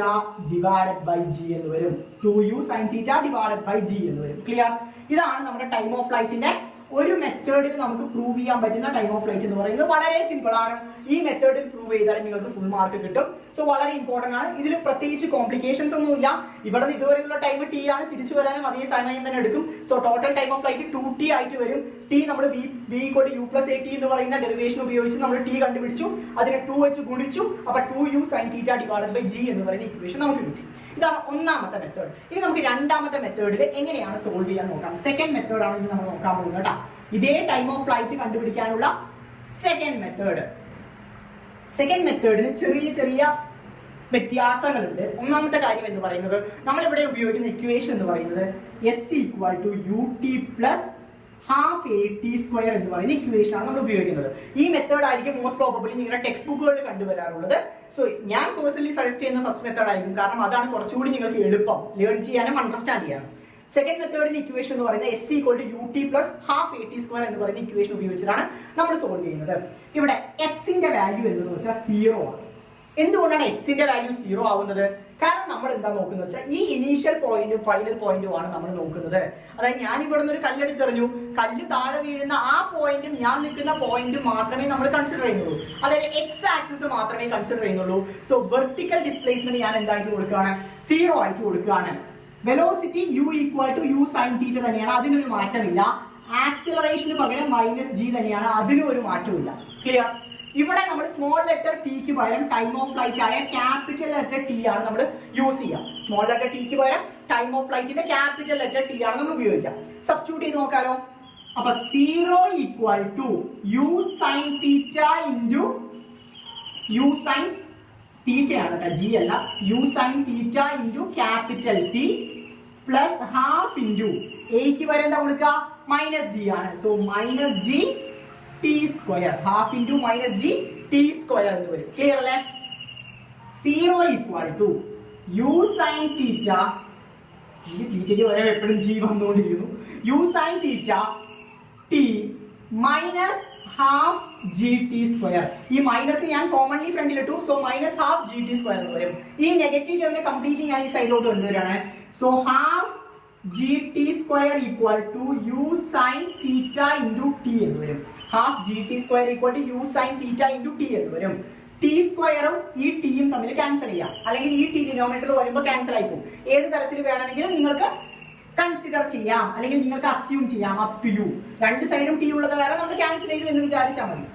A: divided by g എന്ന് വരും. 2u sin θ divided by g എന്ന് വരും. ക്ലിയർ? ഇതാണ് നമ്മുടെ ടൈം ഓഫ് ഫ്ലൈറ്റിന്റെ ഒരു മെത്തേഡിൽ നമുക്ക് പ്രൂവ് ചെയ്യാൻ പറ്റുന്ന ടൈം ഓഫ് ഫ്ലൈറ്റ് എന്ന് പറയുന്നത്. വളരെ സിമ്പിൾ ആണ്. ഈ മെത്തേഡിൽ പ്രൂവ് ചെയ്താൽ നിങ്ങൾക്ക് ഫുൾ മാർക്ക് കിട്ടും. സോ വളരെ ഇമ്പോർട്ടന്റ് ആണ്. ഇതിൽ പ്രത്യേകിച്ച് കോംപ്ലിക്കേഷൻസ് ഒന്നുമില്ല. ഇവിടെ നിന്ന് ഇതുവരെയുള്ള ടൈം ടി ആണ്. തിരിച്ചു വരാനും അതേ സമയം തന്നെ എടുക്കും. So total time of flight 2t ആയിട്ട് വരും. ടി നമ്മൾ v equal to u plus at എന്ന് പറയുന്ന ഡെറിവേഷൻ ഉപയോഗിച്ച് നമ്മൾ ടി കണ്ടുപിടിച്ചു. അതിനെ 2 വെച്ച് ഗുണിച്ചു. അപ്പൊ 2u sin θ divided by g എന്ന് പറയുന്ന ഇക്വേഷൻ നമുക്ക് കിട്ടി. ഇതാണ് ഒന്നാമത്തെ മെത്തേഡ്. ഇനി നമുക്ക് രണ്ടാമത്തെ മെത്തേഡിൽ എങ്ങനെയാണ് സോൾവ് ചെയ്യാൻ നോക്കാം. സെക്കൻഡ് മെത്തേഡ് ആണ് ഇനി നമ്മൾ നോക്കാൻ പോകുന്നത് കേട്ടോ. ഇതേ ടൈം ഓഫ് ഫ്ലൈറ്റ് കണ്ടുപിടിക്കാനുള്ള സെക്കൻഡ് മെത്തേഡ്. സെക്കൻഡ് മെത്തേഡിന് ചെറിയ ചെറിയ വ്യത്യാസങ്ങളുണ്ട്. ഒന്നാമത്തെ കാര്യം എന്ന് പറയുന്നത് നമ്മൾ ഇവിടെ ഉപയോഗിക്കുന്ന ഇക്വേഷൻ എന്ന് പറയുന്നത് s equal to ut plus half A T square എന്ന് പറയുന്ന ഇക്വേഷൻ ആണ് നമ്മൾ ഉപയോഗിക്കുന്നത്. ഈ മെത്തേഡ് ആയിരിക്കും മോസ്റ്റ് പ്രോബബ്ലി നിങ്ങളുടെ ടെക്സ്റ്റ് ബുക്കുകളിൽ കണ്ടുവരാറുള്ളത്. സോ ഞാൻ പേഴ്സണലി സജസ്റ്റ് ചെയ്യുന്ന ഫസ്റ്റ് മെത്തേഡ് ആയിരിക്കും, കാരണം അതാണ് കുറച്ചുകൂടി നിങ്ങൾക്ക് എളുപ്പം ലേൺ ചെയ്യാനും അണ്ടർസ്റ്റാൻഡ് ചെയ്യാനും. സെക്കൻഡ് മെത്തേഡിന്റെ ഇക്വേഷൻ എന്ന് പറയുന്നത് S equal to U T plus half A T square എന്ന് പറയുന്ന ഇക്വേഷൻ ഉപയോഗിച്ചിട്ടാണ് നമ്മൾ സോൾവ് ചെയ്യുന്നത്. ഇവിടെ എസിന്റെ വാല്യൂ എന്തെന്ന് വെച്ചാൽ 0 ആണ്. എന്തുകൊണ്ടാണ് എസിന്റെ വാല്യൂ 0 ആവുന്നത്? കാരണം നമ്മൾ എന്താ നോക്കുന്നത് വെച്ചാൽ ഈ ഇനീഷ്യൽ പോയിന്റും ഫൈനൽ പോയിന്റും ആണ് നമ്മൾ നോക്കുന്നത്. അതായത് ഞാൻ ഇവിടെ നിന്ന് ഒരു കല്ലെടുത്തെറിഞ്ഞു, കല്ല് താഴെ വീഴുന്ന ആ പോയിന്റും ഞാൻ നിൽക്കുന്ന പോയിന്റും മാത്രമേ നമ്മൾ കൺസിഡർ ചെയ്യുന്നുള്ളൂ. അതായത് എക്സ് ആക്സിസ് മാത്രമേ കൺസിഡർ ചെയ്യുന്നുള്ളൂ. സോ വെർട്ടിക്കൽ ഡിസ്പ്ലേസ്മെന്റ് ഞാൻ എന്തായിട്ട് കൊടുക്കുകയാണ്? 0 ആയിട്ട് കൊടുക്കുകയാണ്. Velocity u equal to u sine theta തന്നെയാണ്, അതിനൊരു മാറ്റമില്ല. ആക്സിലറേഷന് പകരം -g തന്നെയാണ്, അതിനും ഒരു മാറ്റമില്ല. ക്ലിയർ? ഇവിടെ നമ്മൾ സ്മോൾ ലെറ്റർ ടിക്ക് പകരം ടൈം ഓഫ് ഫ്ലൈറ്റ് ആയ ക്യാപിറ്റൽ ലെറ്റർ ടി ആണ് നമ്മൾ യൂസ് ചെയ്യുക. സ്മോൾ ലെറ്റർ ടിക്ക് പകരം ടൈം ഓഫ് ഫ്ലൈറ്റിന്റെ ക്യാപിറ്റൽ ലെറ്റർ ടി ആണ് നമ്മൾ ഉപയോഗിക്കുക. സബ്സ്റ്റിറ്റ്യൂട്ട് ചെയ്ത് നോക്കാലോ. അപ്പൊ 0 equal to u sine theta into u sine തീറ്റയാണ് കേട്ടോ, ജി അല്ല. u sine theta into capital T plus half into എക്ക് വരെ എന്താ കൊടുക്കുക? -g ആണ്. So -g t square, half into -g t square എന്ന് വരും. ക്ലിയർ അല്ലേ? 0 equal to u sine theta, ഈ തീറ്റയ്ക്ക് വരെ എപ്പോഴും ജി വന്നുകൊണ്ടിരിക്കുന്നു, u sine theta t minus half G t square. ഈ മൈനസ് ഞാൻ കോമൺലി ഫ്രണ്ടിൽ ഇട്ടു. സോ minus half G t square എന്ന് വരും. ഈ നെഗറ്റീവ് ടേമിനെ കംപ്ലീറ്റ്ലി ഞാൻ ഈ സൈഡിലോട്ട് കൊണ്ടുവരാണ്. So half G t square equal to U sine theta into T എന്ന് വരും. Half G t square equal to U sine theta into T എന്ന് വരും. ടി സ്ക്വയറും ഈ ടിയും തമ്മിൽ ക്യാൻസൽ ചെയ്യാം, അല്ലെങ്കിൽ ഈ ടി ഡിനോമിനേറ്റർ വരുമ്പോൾ ക്യാൻസൽ ആയി പോകും. ഏത് തരത്തിൽ വേണമെങ്കിലും നിങ്ങൾക്ക് കൺസിഡർ ചെയ്യാം, അല്ലെങ്കിൽ നിങ്ങൾക്ക് അസ്യൂം ചെയ്യാം. Up to U. രണ്ട് സൈഡും ടി ഉള്ളത് കാരണം നമ്മൾ ക്യാൻസൽ ചെയ്തു എന്ന് വിചാരിച്ചാൽ മതി.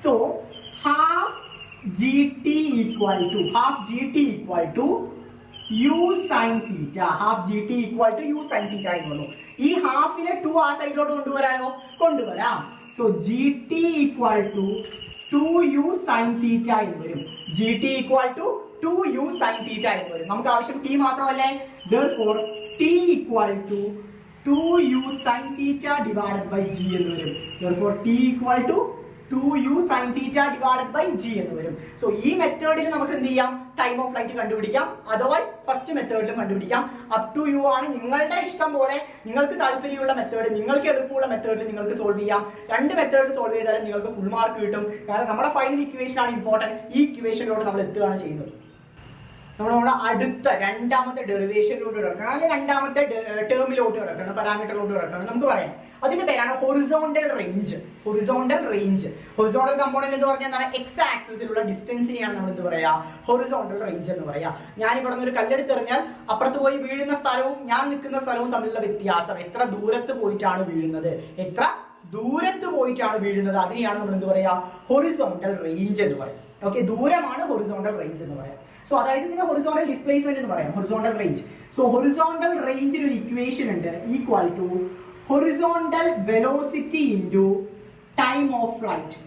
A: So half G T equal to U sine theta. Half G T equal to U sine theta എന്ന് വന്നു. ഈ ഹാഫിലെ 2 ആ സൈഡിലോട്ട് കൊണ്ടുവരാനോ? കൊണ്ടുവരാം. So G T equal to 2u sine theta എന്ന് വരും. G T equal to 2u sine theta എന്ന് വരും. നമുക്ക് ആവശ്യം ടി മാത്രമല്ലേ? therefore t equal to 2u sine theta divided by g എന്ന് വരും. therefore t equal to 2u sine theta divided by g എന്ന് വരും. സോ ഈ മെത്തേഡിൽ നമുക്ക് എന്ത് ചെയ്യാം? ടൈം ഓഫ് ഫ്ലൈറ്റ് കണ്ടുപിടിക്കാം. അതർവൈസ് ഫസ്റ്റ് മെത്തേഡിലും കണ്ടുപിടിക്കാം. അപ് ടു യു ആണ്, നിങ്ങളുടെ ഇഷ്ടം പോലെ. നിങ്ങൾക്ക് താല്പര്യമുള്ള മെത്തേഡ്, നിങ്ങൾക്ക് എളുപ്പമുള്ള മെത്തേഡിൽ നിങ്ങൾക്ക് സോൾവ് ചെയ്യാം. രണ്ട് മെത്തേഡ് സോൾവ് ചെയ്താലും നിങ്ങൾക്ക് ഫുൾ മാർക്ക് കിട്ടും. കാരണം നമ്മുടെ ഫൈനൽ ഇക്വേഷൻ ആണ് ഇമ്പോർട്ടന്റ്. ഈ ഇക്വേഷനിലോട്ട് നമ്മൾ എത്തുകയാണ് ചെയ്യുന്നത്. നമ്മുടെ അടുത്ത രണ്ടാമത്തെ ഡെറിവേഷനിലോട്ട് കിടക്കണം, അല്ലെങ്കിൽ രണ്ടാമത്തെ ടേമിലോട്ട് കിടക്കണം, പാരാമീറ്ററിലോട്ട് കിടക്കണം. നമുക്ക് പറയാം അതിന്റെ പേരാണ് ഹൊറിസോണ്ടൽ റേഞ്ച്. ഹൊറിസോണ്ടൽ കമ്പോണന്റ് എന്ന് പറഞ്ഞാൽ എന്താണ്? എക്സ് ആക്സിസിലുള്ള ഡിസ്റ്റൻസിനെയാണ് നമ്മൾ എന്ത് പറയാ? ഹൊറിസോണ്ടൽ റേഞ്ച് എന്ന് പറയാ. ഞാൻ ഇവിടെ നിന്ന് ഒരു കല്ലെടുത്തെറിഞ്ഞാൽ അപ്പുറത്ത് പോയി വീഴുന്ന സ്ഥലവും ഞാൻ നിൽക്കുന്ന സ്ഥലവും തമ്മിലുള്ള വ്യത്യാസം, എത്ര ദൂരത്ത് പോയിട്ടാണ് വീഴുന്നത്, അതിനെയാണ് നമ്മൾ എന്ത് പറയാ? ഹൊറിസോണ്ടൽ റേഞ്ച് എന്ന് പറയാം. ഓക്കെ, ദൂരമാണ് ഹൊറിസോണ്ടൽ റേഞ്ച് എന്ന് പറയാം. സോ അതായത് ഇതിന്റെ ഹൊറിസോണ്ടൽ ഡിസ്പ്ലേസ്മെന്റ് എന്ന് പറയാം, ഹൊറിസോണ്ടൽ റേഞ്ച്. സോ ഹൊറിസോണ്ടൽ റേഞ്ചിന് ഒരു ഇക്വേഷൻ ഉണ്ട്, equal to horizontal velocity into time of flight.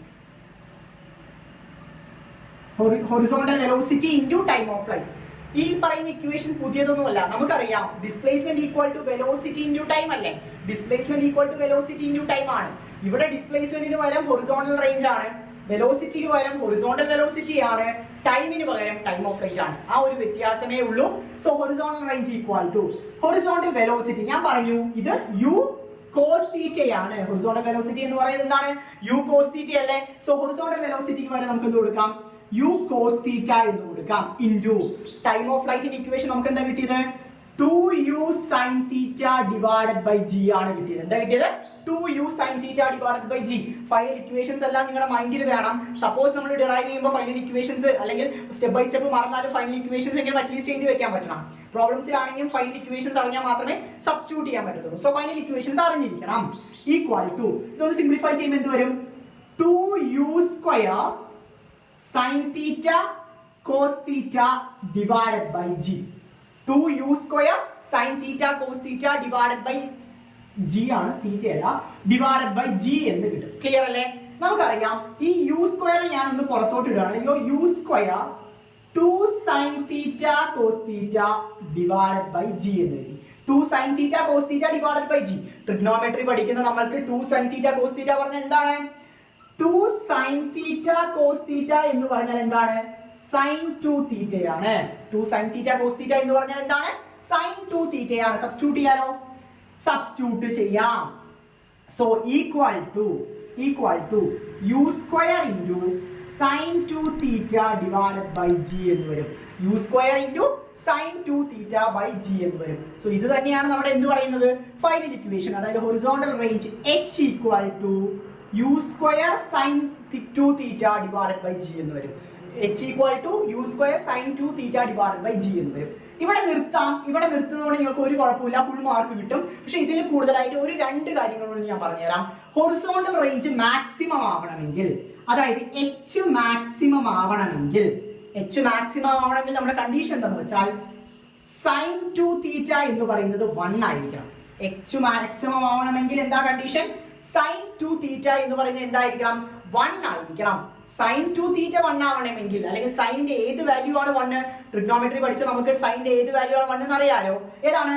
A: Horizontal velocity into time of flight. ഈ പറയുന്ന ഇക്വേഷൻ പുതിയതൊന്നുമല്ല, നമുക്കറിയാം. Displacement equal to velocity into time അല്ലേ? Displacement equal to velocity into time ആണ്. ഇവിടെ ഡിസ്പ്ലേസ്മെന്റിന് പകരം ഹൊറിസോണ്ടൽ റേഞ്ച് ആണ്, വെലോസിറ്റിക്ക് പകരം ഹൊറിസോണ്ടൽ വെലോസിറ്റി ആണ്, ടൈമിന് പകരം ടൈം ഓഫ് ഫ്ലൈറ്റ് ആണ്. ആ ഒരു വ്യത്യാസമേ ഉള്ളൂ. So horizontal range equal to horizontal velocity. ഞാൻ പറഞ്ഞു ഇത് യു കോസ് തീറ്റയാണ്. ഹൊറിസോണ്ടൽ വെലോസിറ്റി എന്ന് പറയുന്നത് എന്താണ്? യു കോസ് തീറ്റ അല്ലേ? സോ ഹൊറിസോണ്ടൽ വെലോസിറ്റിക്ക് വരെ നമുക്ക് എന്ത് കൊടുക്കാം? യു കോസ് തീറ്റ എന്ന് കൊടുക്കാം. ഇൻറ്റു ടൈം ഓഫ് ഫ്ലൈറ്റിന്റെ ഇക്വേഷൻ നമുക്ക് എന്താ കിട്ടിയത്? 2u sine theta divided by g ആണ് കിട്ടിയത്. എന്താ കിട്ടിയത്? 2u sine theta divided by g. Final equations എല്ലാം നിങ്ങളുടെ മൈൻഡിൽ വേണം. സപ്പോസ് നമ്മൾ ഡിറൈവ് ചെയ്യുമ്പോൾ ഫൈനൽ ഇക്വേഷൻസ് അല്ലെങ്കിൽ സ്റ്റെപ്പ് ബൈ സ്റ്റെപ്പ് മറന്നാലും ഫൈനൽ ഇക്വേഷൻസ് എങ്ങനെ അറ്റ്ലീസ്റ്റ് എഴുതി വെക്കാൻ പറ്റണം. പ്രോബ്ലംസിലാണെങ്കിലും ഫൈനൽ ഇക്വേഷൻസ് അറിഞ്ഞാൽ മാത്രമേ സബ്സ്റ്റിറ്റ്യൂട്ട് ചെയ്യാൻ പറ്റത്തുള്ളൂ. സോ ഫൈനൽ ഇക്വേഷൻസ് അറിഞ്ഞിരിക്കണം. ഈക്വൽ ടു ഇതൊന്ന് സിംപ്ലിഫൈ ചെയ്യുമ്പോൾ എന്ത് വരും? 2u square sine theta cos theta divided by g. 2u square sine theta cos theta divided by g ആണ്, തീറ്റ അല്ല, ഡിവൈഡഡ് ബൈ g എന്ന് കിട്ടും. ക്ലിയർ അല്ലേ? നമുക്കറിയാം ഈ യു സ്ക്വയർ ഞാൻ ഒന്ന് പുറത്തോട്ട് ഇടുകയാണ്. U square 2 sine theta cos theta divided by g എന്ന് എഴുതി. 2 sin theta cos theta divided by g. Trigonometry പഠിക്കുന്ന നമ്മൾക്ക് 2 sin theta cos theta പറഞ്ഞാൽ എന്താണ്? 2 sin theta cos theta എന്ന് പറഞ്ഞാൽ എന്താണ്? sin 2 theta ആണ്. 2 sin theta cos theta എന്ന് പറഞ്ഞാൽ എന്താണ്? sin 2 theta ആണ്. സബ്സ്റ്റിറ്റ്യൂട്ട് ചെയ്യാലോ? സബ്സ്റ്റിറ്റ്യൂട്ട് ചെയ്യാം. So equal to u square into sin 2 theta divided by g എന്ന് വരും. u square into sin 2 theta by g എന്ന് വരും. സോ ഇത് തന്നെയാണ് നമ്മുടെ എന്ത് പറയുന്നത്? Final equation. അതായത് horizontal range h equal to u square sin 2 theta divided by g എന്ന് വരും. h equal to u square sin 2 theta divided by g എന്ന് വരും. ഇവിടെ നിർത്താം. ഇവിടെ നിർത്തുന്നതുകൊണ്ട് നിങ്ങൾക്ക് ഒരു കുഴപ്പമില്ല, ഫുൾ മാർക്ക് കിട്ടും. പക്ഷെ ഇതിൽ കൂടുതലായിട്ട് ഒരു 2 കാര്യങ്ങളോട് ഞാൻ പറഞ്ഞുതരാം. ഹൊറിസോണ്ടൽ റേഞ്ച് മാക്സിമം ആവണമെങ്കിൽ, അതായത് h മാക്സിമം ആവണമെങ്കിൽ നമ്മുടെ കണ്ടീഷൻ എന്താണെന്ന് വെച്ചാൽ sin 2 theta എന്ന് പറയുന്നത് 1 ആയിരിക്കണം. h മാക്സിമം ആവണമെങ്കിൽ എന്താ കണ്ടീഷൻ? sin 2 theta എന്ന് പറയുന്നത് എന്തായിരിക്കണം? 1 ആയിരിക്കണം. sin 2 theta 1 ആവണമെങ്കിൽ, അല്ലെങ്കിൽ സൈനിന്റെ ഏത് വാല്യൂ ആണ് 1? ട്രിഗ്നോമെട്രി പഠിച്ച നമുക്ക് സൈനിന്റെ ഏത് വാല്യൂ ആണ് 1 എന്ന് അറിയാലോ. ഏതാണ്?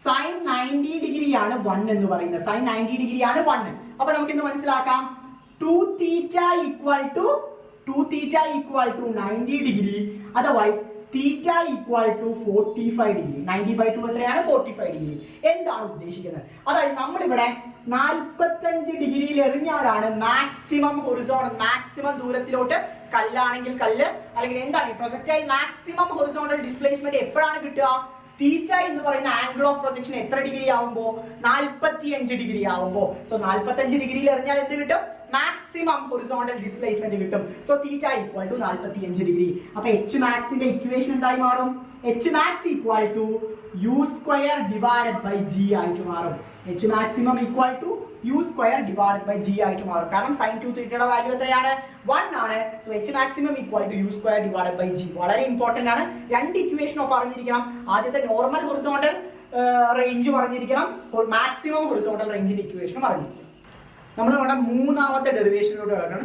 A: sin 90 ഡിഗ്രി ആണ് 1 എന്ന് പറയുന്നത്. sin 90 ഡിഗ്രി ആണ് 1. അപ്പൊ നമുക്ക് ഇന്ന് മനസ്സിലാക്കാം 2 theta equal to 90 degree. Otherwise theta equal to 45 degree. 90/2 എത്രയാണ്? 45 ഡിഗ്രി. എന്താണ് ഉദ്ദേശിക്കുന്നത്? അതായത് നമ്മളിവിടെ 45 ഡിഗ്രിയിൽ എറിഞ്ഞാലാണ് മാക്സിമം ഹൊറിസോണ്ടൽ, മാക്സിമം ദൂരത്തിലോട്ട്, കല്ലാണെങ്കിൽ കല്ല്, അല്ലെങ്കിൽ എന്താണ് പ്രൊജക്ടൈൽ മാക്സിമം ഹൊറിസോണ്ടൽ ഡിസ്പ്ലേസ്മെന്റ് എപ്പോഴാണ് കിട്ടുക? തീറ്റ എന്ന് പറയുന്ന ആംഗിൾ ഓഫ് പ്രൊജക്ഷൻ എത്ര ഡിഗ്രി ആവുമ്പോ? 45 ഡിഗ്രി ആവുമ്പോ. സോ 45 ഡിഗ്രിയിൽ എറിഞ്ഞാൽ എന്ത് കിട്ടും? മാക്സിമം ഹൊറിസോണ്ടൽ ഡിസ്പ്ലേസ്മെന്റ് കിട്ടും. So theta equal to 45 degree. അപ്പൊ എച്ച് മാക്സിന്റെ ഇക്വേഷൻ എന്തായി മാറും? H max equal to U square divided by G ആയിട്ട് മാറും. H maximum equal to U square divided by G ആയിട്ട് മാറും. കാരണം sin 2 തീറ്റയുടെ വാല്യൂ എത്രയാണ്? 1 ആണ്. So H maximum equal to U square divided by g. വളരെ ഇമ്പോർട്ടന്റ് ആണ്. 2 ഇക്വേഷനോ പറഞ്ഞിരിക്കണം. ആദ്യത്തെ നോർമൽ ഹൊറിസോണ്ടൽ റേഞ്ച് പറഞ്ഞിരിക്കണം, മാക്സിമം ഹൊറിസോണ്ടൽ റേഞ്ചിന്റെ ഇക്വേഷൻ പറഞ്ഞിരിക്കണം. നമ്മൾ നമ്മുടെ മൂന്നാമത്തെ ഡെറിവേഷനിലൂടെ കിടക്കണം.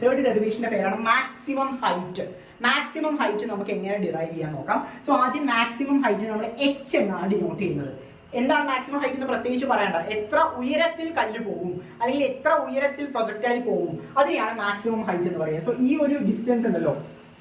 A: തേർഡ് ഡെറിവേഷന്റെ പേരാണ് മാക്സിമം ഹൈറ്റ്. മാക്സിമം ഹൈറ്റ് നമുക്ക് എങ്ങനെ ഡിറൈവ് ചെയ്യാൻ നോക്കാം. സോ ആദ്യം മാക്സിമം ഹൈറ്റ് നമ്മൾ h എന്നാണ് ഡിനോട്ട് ചെയ്യുന്നത്. എന്താണ് മാക്സിമം ഹൈറ്റ് എന്ന് പ്രത്യേകിച്ച് പറയണ്ട. എത്ര ഉയരത്തിൽ കല്ല് പോകും, അല്ലെങ്കിൽ എത്ര ഉയരത്തിൽ പ്രൊജക്ടൈൽ പോകും, അതിനെയാണ് മാക്സിമം ഹൈറ്റ് എന്ന് പറയുക. സോ ഈ ഒരു ഡിസ്റ്റൻസ് ഉണ്ടല്ലോ,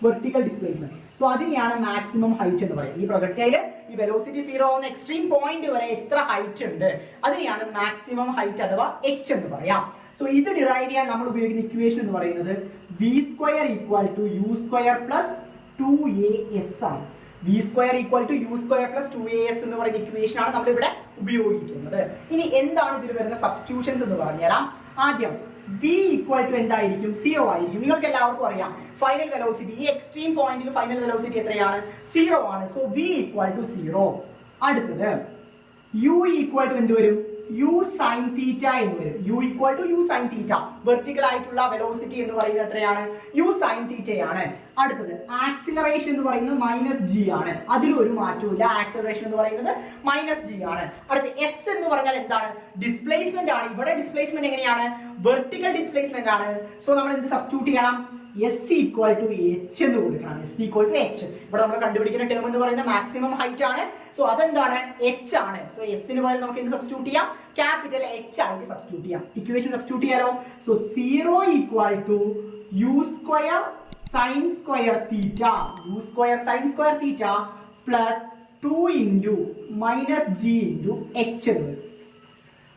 A: വെർട്ടിക്കൽ ഡിസ്പ്ലേസ്മെന്റ്, സോ അതിനെയാണ് മാക്സിമം ഹൈറ്റ് എന്ന് പറയുക. ഈ പ്രൊജക്ടൈല് ഈ വെലോസിറ്റി 0 ആവുന്ന എക്സ്ട്രീം പോയിന്റ് വരെ എത്ര ഹൈറ്റ് ഉണ്ട്, അതിനെയാണ് മാക്സിമം ഹൈറ്റ് അഥവാ h എന്ന് പറയാം. സോ ഇത് ഡിറൈവ് ചെയ്യാൻ നമ്മൾ ഉപയോഗിക്കുന്ന ഇക്വേഷൻ എന്ന് പറയുന്നത് v square equal to U square plus 2as ആണ്. v square equal to U square plus 2as എന്ന് പറയുന്ന ഇക്വേഷൻ ആണ് നമ്മൾ ഇവിടെ ഉപയോഗിക്കുന്നത്. ഇനി എന്താണ് ഇതിൽ വരുന്ന സബ്സ്റ്റിറ്റ്യൂഷൻസ് എന്ന് പറഞ്ഞുതരാം. ആദ്യം v ഈക്വൽ ടു എന്തായിരിക്കും? 0 ആയിരിക്കും. നിങ്ങൾക്ക് എല്ലാവർക്കും അറിയാം ഫൈനൽ വെലോസിറ്റി, ഈ എക്സ്ട്രീം പോയിന്റിൽ ഫൈനൽ വെലോസിറ്റി എത്രയാണ്? 0 ആണ്. So v equal to 0. അടുത്തത് u ഈക്വൽ ടു എന്ത് വരും? u sin theta എന്ന് വരും. u equal to u sin theta. Vertical ആയിട്ടുള്ള വെലോസിറ്റി എന്ന് പറയുന്നത് എത്രയാണ്? u sin theta ആണ്. അടുത്തത് ആക്സിലറേഷൻ എന്ന് പറയുന്നത് -g ആണ്. അതിലൊരു മാറ്റവും ഇല്ല. ആക്സിലറേഷൻ എന്ന് പറയുന്നത് -g ആണ്. അടുത്ത s എന്ന് പറഞ്ഞാൽ എന്താണ്? ഡിസ്പ്ലേസ്മെന്റ് ആണ്. ഇവിടെ ഡിസ്പ്ലേസ്മെന്റ് എങ്ങനെയാണ്? വെർട്ടിക്കൽ ഡിസ്പ്ലേസ്മെന്റ് ആണ്. സോ നമ്മൾ എന്ത് സബ്സ്റ്റിറ്റ്യൂട്ട് ചെയ്യണം? s ഈക്വൽ ടു h എന്ന് കൊടുക്കണം. s equal to h. ഇവിടെ നമ്മൾ കണ്ടുപിടിക്കുന്ന ടേം എന്ന് പറയുന്നത് മാക്സിമം ഹൈറ്റ് ആണ്. സോ അതെന്താണ്? h ആണ്. സോ s ന് പകരം നമുക്ക് എന്ത് സബ്സ്റ്റിറ്റ്യൂട്ട് ചെയ്യാം? ക്യാപിറ്റൽ h ആയിട്ട് സബ്സ്റ്റിറ്റ്യൂട്ട് ചെയ്യാം. ഇക്വേഷൻ സബ്സ്റ്റിറ്റ്യൂട്ട് ചെയ്യാലോ. So 0 equal to U square sine square theta, U square sine square theta plus 2 into minus G into H എന്ന് വരും.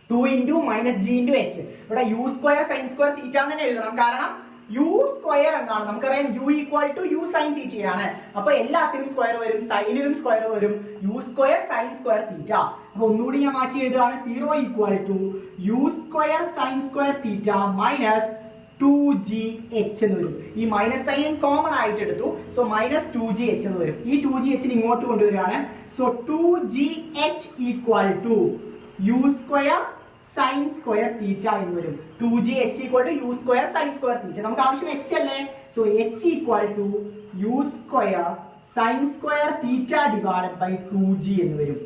A: 2 into minus G into H. ഇവിടെ U square sine square theta എന്ന് തന്നെ എഴുതണം. കാരണം U square എന്നാണ് നമുക്കറിയാം, U equal to U sine തീറ്റയാണ്. അപ്പൊ എല്ലാത്തിനും സ്ക്വയർ വരും, സൈനിലും സ്ക്വയർ വരും. U square sine square theta. അപ്പൊ ഒന്നുകൂടി ഞാൻ മാറ്റി എഴുതുകയാണ്. 0 equal to U square sine square theta minus 2gh എന്ന് വരും. ഈ മൈനസ് സൈൻ കോമൺ ആയിട്ട് എടുത്തു. സോ മൈനസ് 2gh എന്ന് വരും. ഈ 2gh ഇങ്ങോട്ട് കൊണ്ടുവരികയാണ്. So 2gh equal to U square sine square theta എന്ന് വരും. 2gh equal to U square sine square theta. നമുക്ക് ആവശ്യം h അല്ലേ. So h equal to U square sine square theta divided by 2g എന്ന് വരും.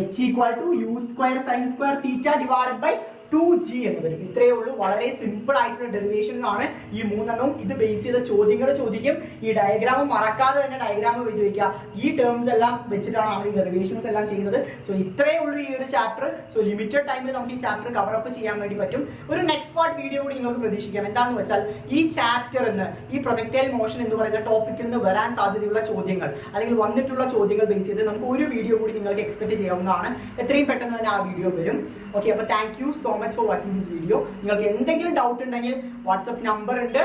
A: h equal to U square sine square theta divided by 2g എന്ന് വരും. ഇത്രയേ ഉള്ളൂ. വളരെ സിമ്പിൾ ആയിട്ടുള്ള ഡെറിവേഷൻ ആണ് ഈ മൂന്നെണ്ണവും. ഇത് ബേസ് ചെയ്ത ചോദ്യങ്ങൾ ചോദിക്കും. ഈ ഡയഗ്രാം മറക്കാതെ തന്നെ ഡയഗ്രാം എഴുതി വെക്കുക. ഈ ടേംസ് എല്ലാം വെച്ചിട്ടാണ് നമ്മൾ ഈ ഡെറിവേഷൻസ് എല്ലാം ചെയ്യുന്നത്. സോ ഇത്രയേ ഉള്ളൂ ഈ ഒരു ചാപ്റ്റർ. സോ ലിമിറ്റഡ് ടൈമിൽ നമുക്ക് ഈ ചാപ്റ്റർ കവർ അപ്പ് ചെയ്യാൻ വേണ്ടി പറ്റും. ഒരു നെക്സ്റ്റ് പാർട്ട് വീഡിയോ കൂടി നിങ്ങൾക്ക് പ്രതീക്ഷിക്കാം. എന്താണെന്ന് വെച്ചാൽ ഈ ചാപ്റ്റർ ഈ പ്രൊജക്ടൈൽ മോഷൻ എന്ന് പറയുന്ന ടോപ്പിക്കിൽ നിന്ന് വരാൻ സാധ്യതയുള്ള ചോദ്യങ്ങൾ അല്ലെങ്കിൽ വന്നിട്ടുള്ള ചോദ്യങ്ങൾ ബേസ് ചെയ്ത് നമുക്ക് ഒരു വീഡിയോ കൂടി നിങ്ങൾക്ക് എക്സ്പെക്ട് ചെയ്യാവുന്നതാണ്. എത്രയും പെട്ടെന്ന് തന്നെ ആ വീഡിയോ വരും. ഓക്കെ, അപ്പോൾ thank you so much for watching this video. നിങ്ങൾക്ക് എന്തെങ്കിലും ഡൗട്ട് ഉണ്ടെങ്കിൽ വാട്സ്ആപ്പ് നമ്പർ ഉണ്ട്,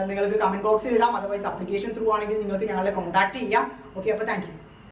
A: നിങ്ങൾക്ക് കമന്റ് ബോക്സിൽ ഇടാം. അതർവൈസ് അപ്ലിക്കേഷൻ ത്രൂ ആണെങ്കിൽ നിങ്ങൾക്ക് ഞങ്ങളെ കോൺടാക്ട് ചെയ്യാം. ഓക്കെ, അപ്പോൾ താങ്ക് യു.